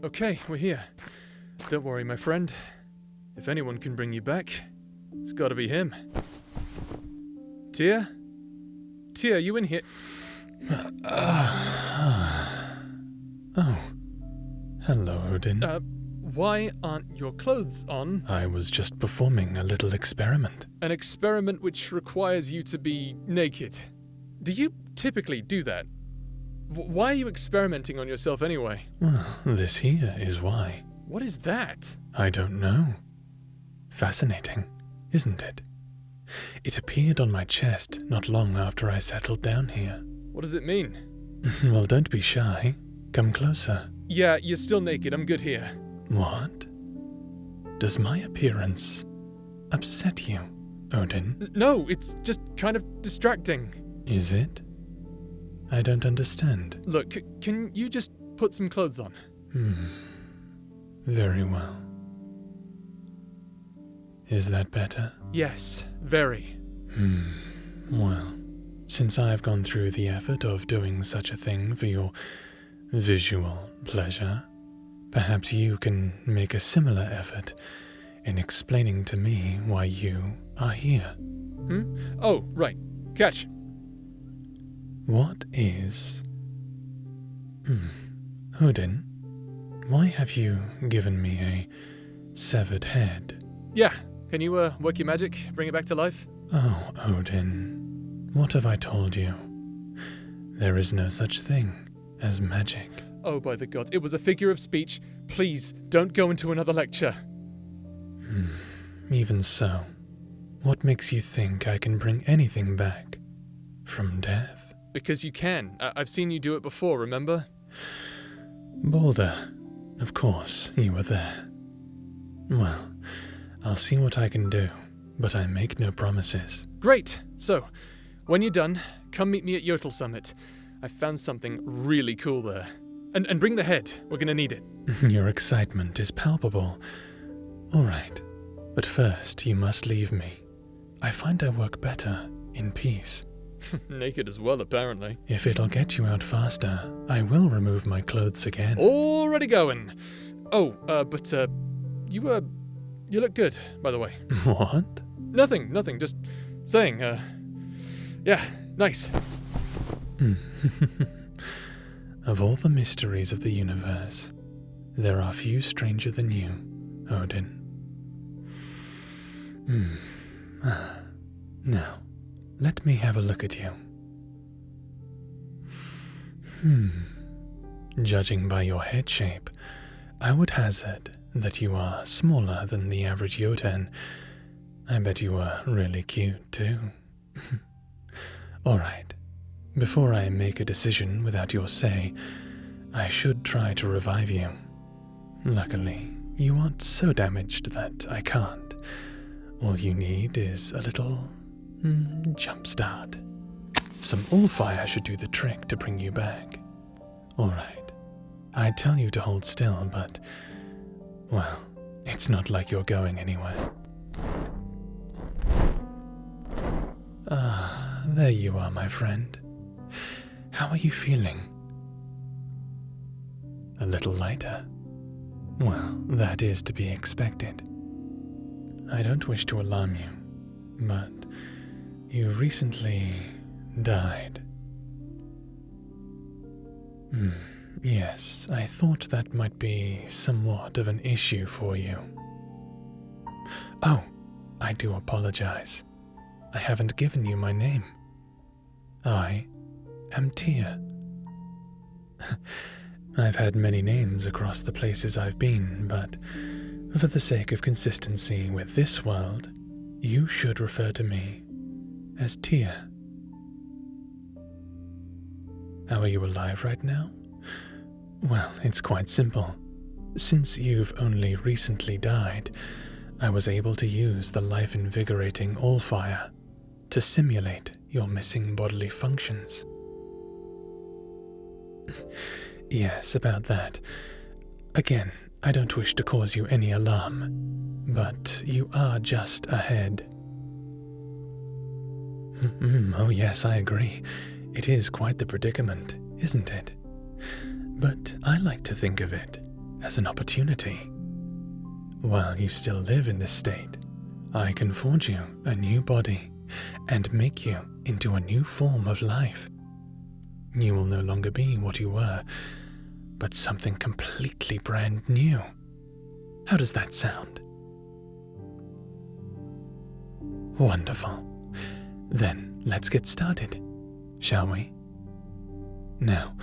Okay, we're here. Don't worry, my friend. If anyone can bring you back, it's gotta be him. Tia? Tia, you in here? Oh. Hello, Odin. Why aren't your clothes on? I was just performing a little experiment. An experiment which requires you to be naked. Do you typically do that? Why are you experimenting on yourself anyway? Well, this here is why. What is that? I don't know. Fascinating, isn't it? It appeared on my chest not long after I settled down here. What does it mean? Well, don't be shy. Come closer. Yeah, you're still naked. I'm good here. What? Does my appearance upset you, Odin? No, it's just kind of distracting. Is it? I don't understand. Look, can you just put some clothes on? Very well. Is that better? Yes, very. Well, since I've gone through the effort of doing such a thing for your visual pleasure, perhaps you can make a similar effort in explaining to me why you are here. Oh, right. Catch. What is... Odin, why have you given me a severed head? Yeah, can you work your magic, bring it back to life? Oh, Odin, what have I told you? There is no such thing as magic. Oh, by the gods, it was a figure of speech. Please, don't go into another lecture. Even so, what makes you think I can bring anything back from death? Because you can. I've seen you do it before, remember? Balder, of course, you were there. Well, I'll see what I can do, but I make no promises. Great! So, when you're done, come meet me at Jotl Summit. I found something really cool there. And bring the head, we're gonna need it. Your excitement is palpable. All right, but first you must leave me. I find I work better in peace. Naked as well, apparently. If it'll get you out faster, I will remove my clothes again. Already going. Oh, but you look good, by the way. What? Nothing, just saying, yeah, nice. Of all the mysteries of the universe, there are few stranger than you, Odin. Now, let me have a look at you. Judging by your head shape, I would hazard that you are smaller than the average Jotun. I bet you are really cute, too. All right. Before I make a decision without your say, I should try to revive you. Luckily, you aren't so damaged that I can't. All you need is a little jump start. Some allfire should do the trick to bring you back. All right. I'd tell you to hold still, but, well, it's not like you're going anywhere. Ah, there you are, my friend. How are you feeling? A little lighter? Well, that is to be expected. I don't wish to alarm you, but you recently died. Yes, I thought that might be somewhat of an issue for you. Oh, I do apologize. I haven't given you my name. I am Tia. I've had many names across the places I've been, but for the sake of consistency with this world, you should refer to me as Tia. How are you alive right now? Well, it's quite simple. Since you've only recently died, I was able to use the life-invigorating allfire to simulate your missing bodily functions. Yes, about that. Again, I don't wish to cause you any alarm, but you are just ahead. Oh yes, I agree. It is quite the predicament, isn't it? But I like to think of it as an opportunity. While you still live in this state, I can forge you a new body and make you into a new form of life. You will no longer be what you were, but something completely brand new. How does that sound? Wonderful. Then let's get started, shall we? Now,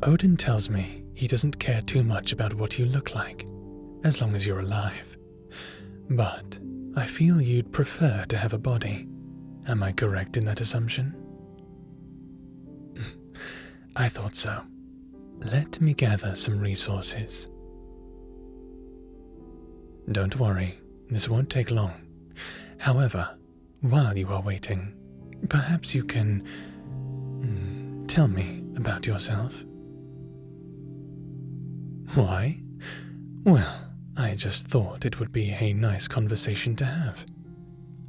Odin tells me he doesn't care too much about what you look like, as long as you're alive. But I feel you'd prefer to have a body. Am I correct in that assumption? I thought so. Let me gather some resources. Don't worry, this won't take long. However, while you are waiting, perhaps you can tell me about yourself. Why? Well, I just thought it would be a nice conversation to have.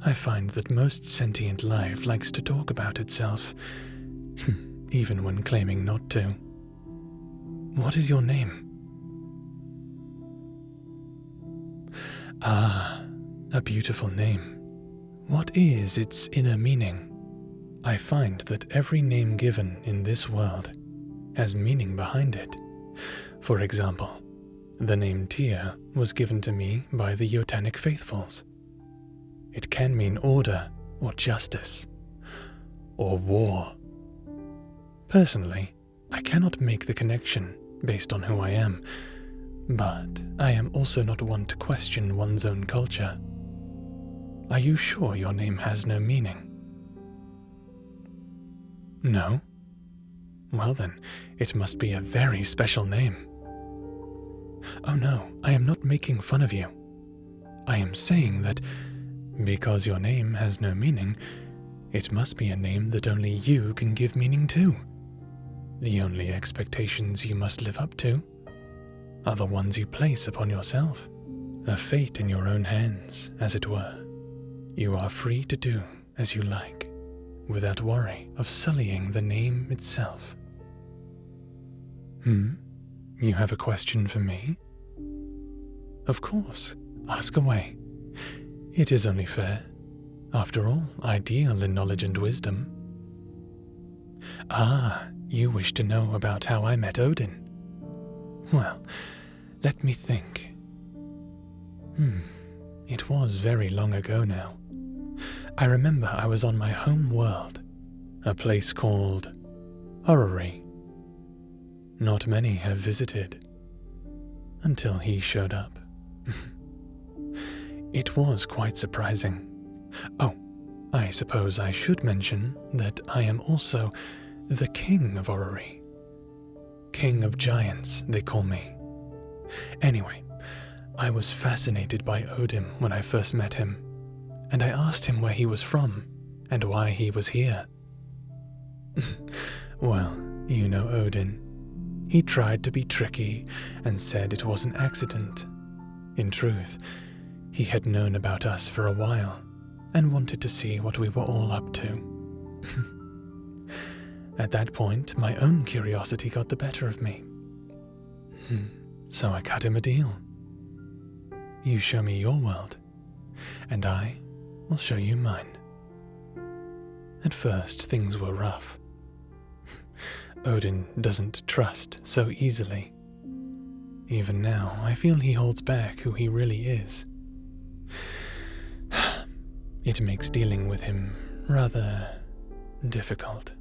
I find that most sentient life likes to talk about itself, even when claiming not to. What is your name? Ah, a beautiful name. What is its inner meaning? I find that every name given in this world has meaning behind it. For example, the name Tyr was given to me by the Jotanic faithfuls. It can mean order or justice, or war. Personally, I cannot make the connection based on who I am, but I am also not one to question one's own culture. Are you sure your name has no meaning? No? Well then, it must be a very special name. Oh no, I am not making fun of you. I am saying that because your name has no meaning, it must be a name that only you can give meaning to. The only expectations you must live up to are the ones you place upon yourself, a fate in your own hands, as it were. You are free to do as you like, without worry of sullying the name itself. You have a question for me? Of course, ask away. It is only fair. After all, I deal in knowledge and wisdom. Ah, you wish to know about how I met Odin? Well, let me think. It was very long ago now. I remember I was on my home world, a place called Orrery. Not many have visited, until he showed up. It was quite surprising. Oh, I suppose I should mention that I am also the King of Orrery. King of Giants, they call me. Anyway, I was fascinated by Odin when I first met him, and I asked him where he was from and why he was here. Well, you know Odin. He tried to be tricky and said it was an accident. In truth, he had known about us for a while and wanted to see what we were all up to. At that point, my own curiosity got the better of me. So I cut him a deal. You show me your world, and I will show you mine. At first, things were rough. Odin doesn't trust so easily. Even now, I feel he holds back who he really is. It makes dealing with him rather difficult.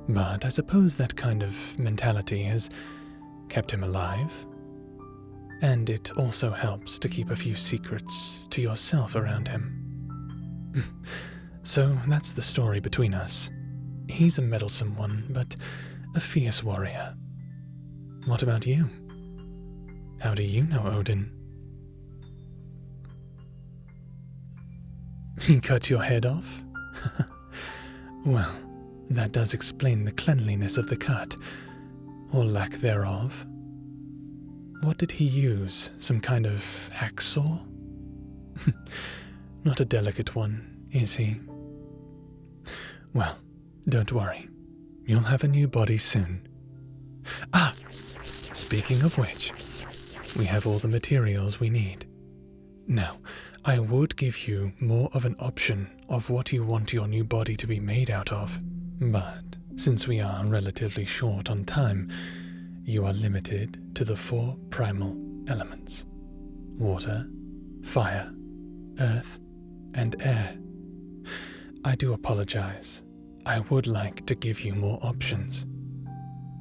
But I suppose that kind of mentality has kept him alive. And it also helps to keep a few secrets to yourself around him. So that's the story between us. He's a meddlesome one, but a fierce warrior. What about you? How do you know Odin? He cut your head off? Well, that does explain the cleanliness of the cut, or lack thereof. What did he use? Some kind of hacksaw? Not a delicate one, is he? Well, don't worry. You'll have a new body soon. Ah, speaking of which, we have all the materials we need. Now, I would give you more of an option of what you want your new body to be made out of, but since we are relatively short on time, you are limited to the 4 primal elements: water, fire, earth, and air. I do apologize. I would like to give you more options.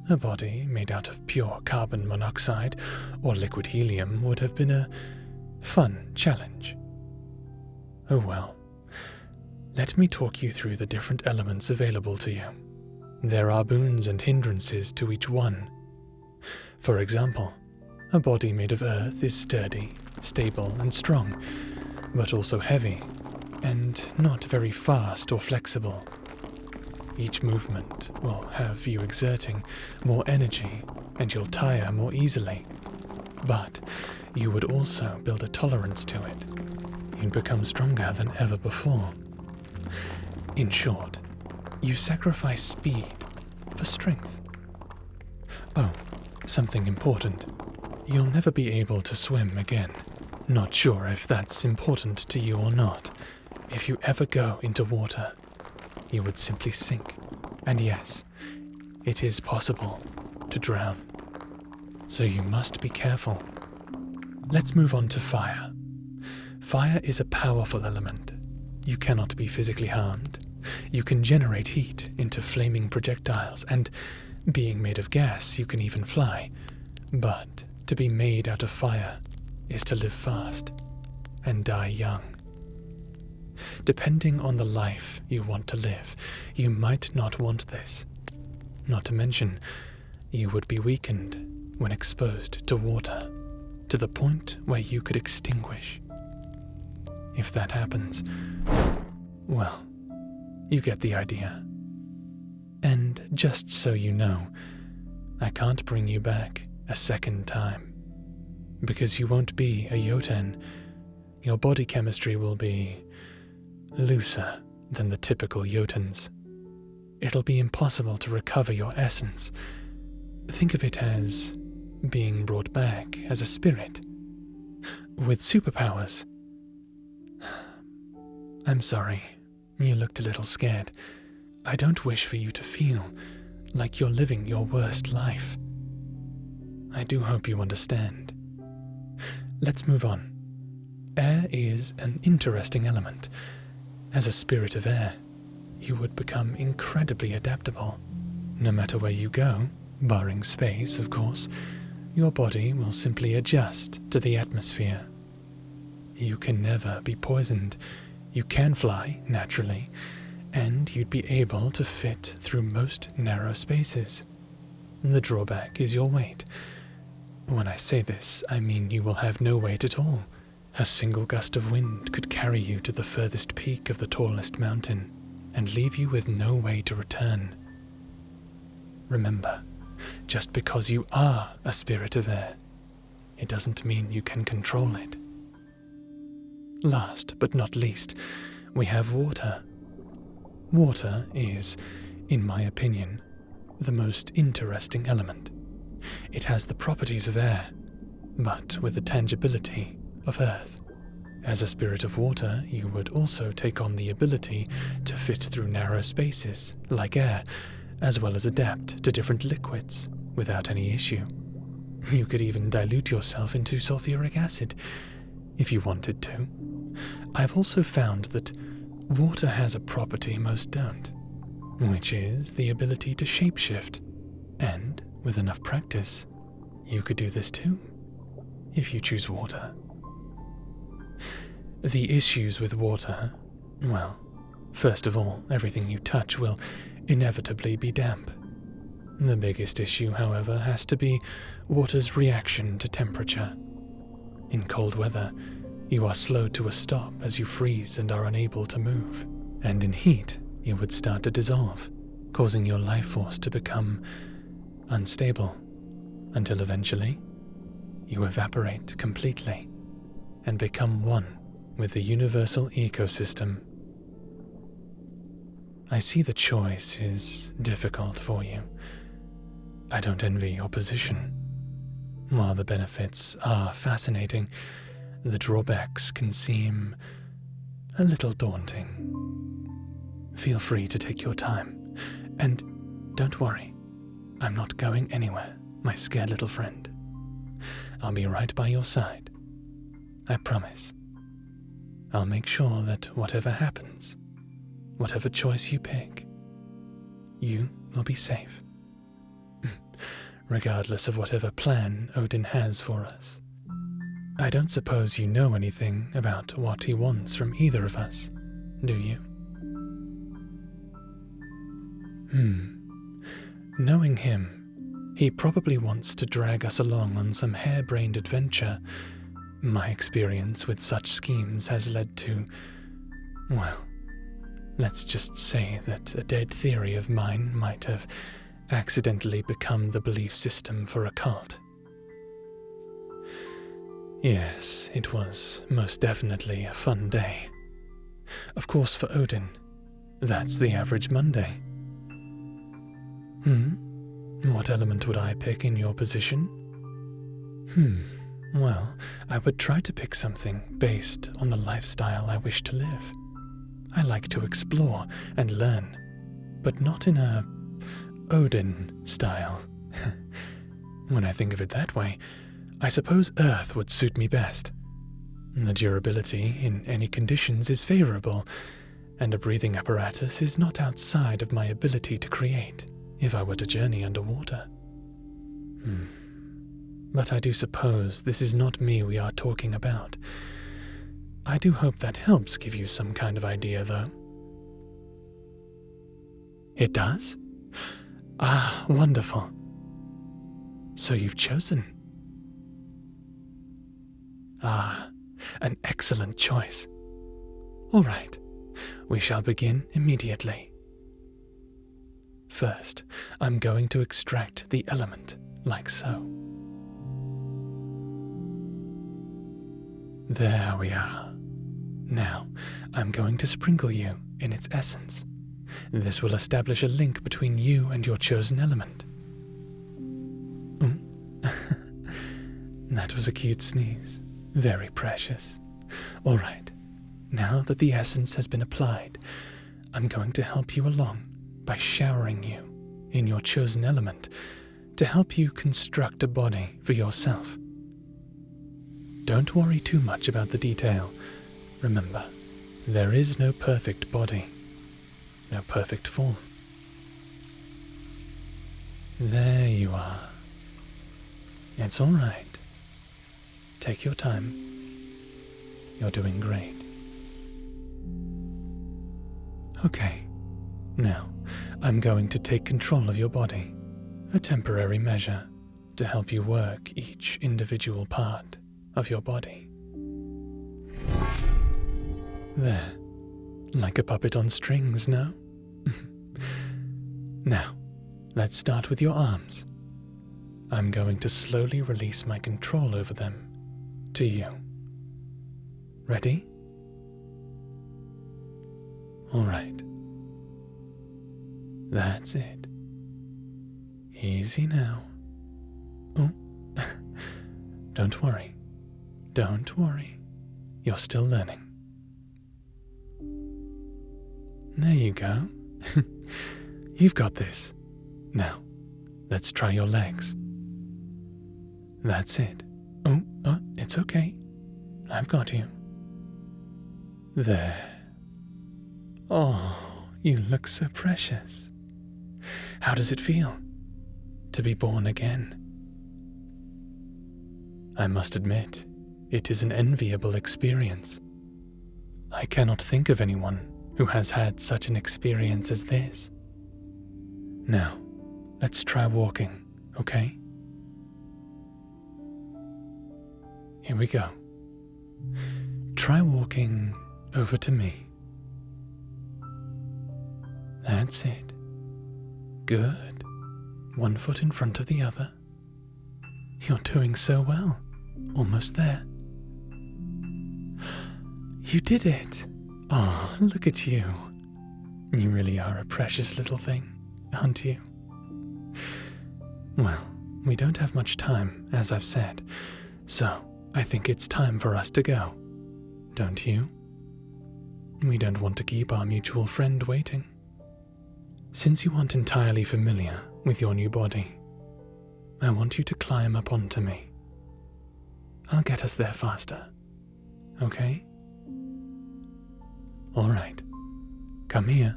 A body made out of pure carbon monoxide or liquid helium would have been a fun challenge. Oh well. Let me talk you through the different elements available to you. There are boons and hindrances to each one. For example, a body made of earth is sturdy, stable, and strong, but also heavy, and not very fast or flexible. Each movement will have you exerting more energy, and you'll tire more easily. But you would also build a tolerance to it. You'd become stronger than ever before. In short, you sacrifice speed for strength. Oh, something important. You'll never be able to swim again. Not sure if that's important to you or not. If you ever go into water, you would simply sink. And yes, it is possible to drown. So you must be careful. Let's move on to fire. Fire is a powerful element. You cannot be physically harmed. You can generate heat into flaming projectiles, and being made of gas, you can even fly. But to be made out of fire is to live fast and die young. Depending on the life you want to live, you might not want this. Not to mention, you would be weakened when exposed to water, to the point where you could extinguish. If that happens, well, you get the idea. And just so you know, I can't bring you back a second time. Because you won't be a Jotun. Your body chemistry will be looser than the typical Jotuns. It'll be impossible to recover your essence. Think of it as being brought back as a spirit. With superpowers. I'm sorry, you looked a little scared. I don't wish for you to feel like you're living your worst life. I do hope you understand. Let's move on. Air is an interesting element. As a spirit of air, you would become incredibly adaptable. No matter where you go, barring space, of course, your body will simply adjust to the atmosphere. You can never be poisoned. You can fly, naturally, and you'd be able to fit through most narrow spaces. The drawback is your weight. When I say this, I mean you will have no weight at all. A single gust of wind could carry you to the furthest peak of the tallest mountain and leave you with no way to return. Remember, just because you are a spirit of air, it doesn't mean you can control it. Last but not least, we have water. Water is, in my opinion, the most interesting element. It has the properties of air, but with the tangibility of earth. As a spirit of water, you would also take on the ability to fit through narrow spaces, like air, as well as adapt to different liquids without any issue. You could even dilute yourself into sulfuric acid, if you wanted to. I've also found that water has a property most don't, which is the ability to shapeshift. And with enough practice, you could do this too, if you choose water. The issues with water, well, first of all, everything you touch will inevitably be damp. The biggest issue, however, has to be water's reaction to temperature. In cold weather, you are slowed to a stop as you freeze and are unable to move. And in heat, you would start to dissolve, causing your life force to become unstable, until eventually, you evaporate completely and become one with the universal ecosystem. I see the choice is difficult for you. I don't envy your position. while the benefits are fascinating, the drawbacks can seem a little daunting. Feel free to take your time, and don't worry, I'm not going anywhere, my scared little friend. I'll be right by your side. I promise. I'll make sure that whatever happens, whatever choice you pick, you will be safe. Regardless of whatever plan Odin has for us. I don't suppose you know anything about what he wants from either of us, do you? Knowing him, he probably wants to drag us along on some harebrained adventure. My experience with such schemes has led to, well, let's just say that a dead theory of mine might have accidentally become the belief system for a cult. Yes, it was most definitely a fun day. Of course, for Odin, that's the average Monday. What element would I pick in your position? Well, I would try to pick something based on the lifestyle I wish to live. I like to explore and learn, but not in a Odin style. When I think of it that way, I suppose Earth would suit me best. The durability in any conditions is favorable, and a breathing apparatus is not outside of my ability to create if I were to journey underwater. But I do suppose this is not me we are talking about. I do hope that helps give you some kind of idea, though. It does? Ah, wonderful. So you've chosen. Ah, an excellent choice. All right, we shall begin immediately. First, I'm going to extract the element, like so. There we are. Now, I'm going to sprinkle you in its essence. This will establish a link between you and your chosen element. That was a cute sneeze. Very precious. All right, now that the essence has been applied, I'm going to help you along by showering you in your chosen element to help you construct a body for yourself. Don't worry too much about the detail. Remember, there is no perfect body, no perfect form. There you are. It's all right. Take your time. You're doing great. Okay, now I'm going to take control of your body, a temporary measure to help you work each individual part of your body. There, like a puppet on strings, no? Now, let's start with your arms. I'm going to slowly release my control over them to you. Ready? All right. That's it. Easy now. Oh, don't worry. Don't worry. You're still learning. There you go. You've got this. Now, let's try your legs. That's it. Oh, it's okay. I've got you. There. Oh, you look so precious. How does it feel to be born again? I must admit, it is an enviable experience. I cannot think of anyone who has had such an experience as this. Now, let's try walking, okay? Here we go. Try walking over to me. That's it. Good. One foot in front of the other. You're doing so well. Almost there. You did it. Oh, look at you. You really are a precious little thing, aren't you? Well, we don't have much time, as I've said, so I think it's time for us to go. Don't you? We don't want to keep our mutual friend waiting. Since you aren't entirely familiar with your new body, I want you to climb up onto me. I'll get us there faster, okay? All right, come here.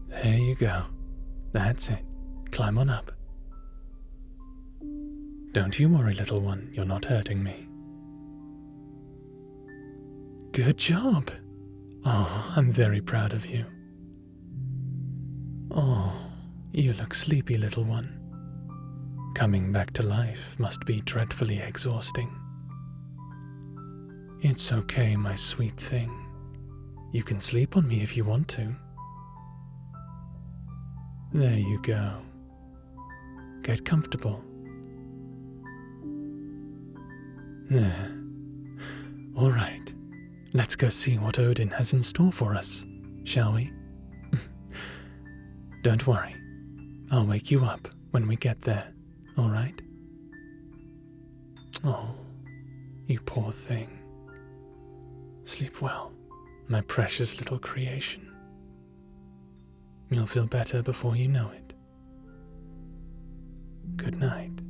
There you go. That's it. Climb on up. Don't you worry, little one, you're not hurting me. Good job. Oh, I'm very proud of you. Oh, you look sleepy, little one. Coming back to life must be dreadfully exhausting. It's okay, my sweet thing. You can sleep on me if you want to. There you go. Get comfortable. There. All right. Let's go see what Odin has in store for us, shall we? Don't worry. I'll wake you up when we get there, all right? Oh, you poor thing. Sleep well, my precious little creation. You'll feel better before you know it. Good night.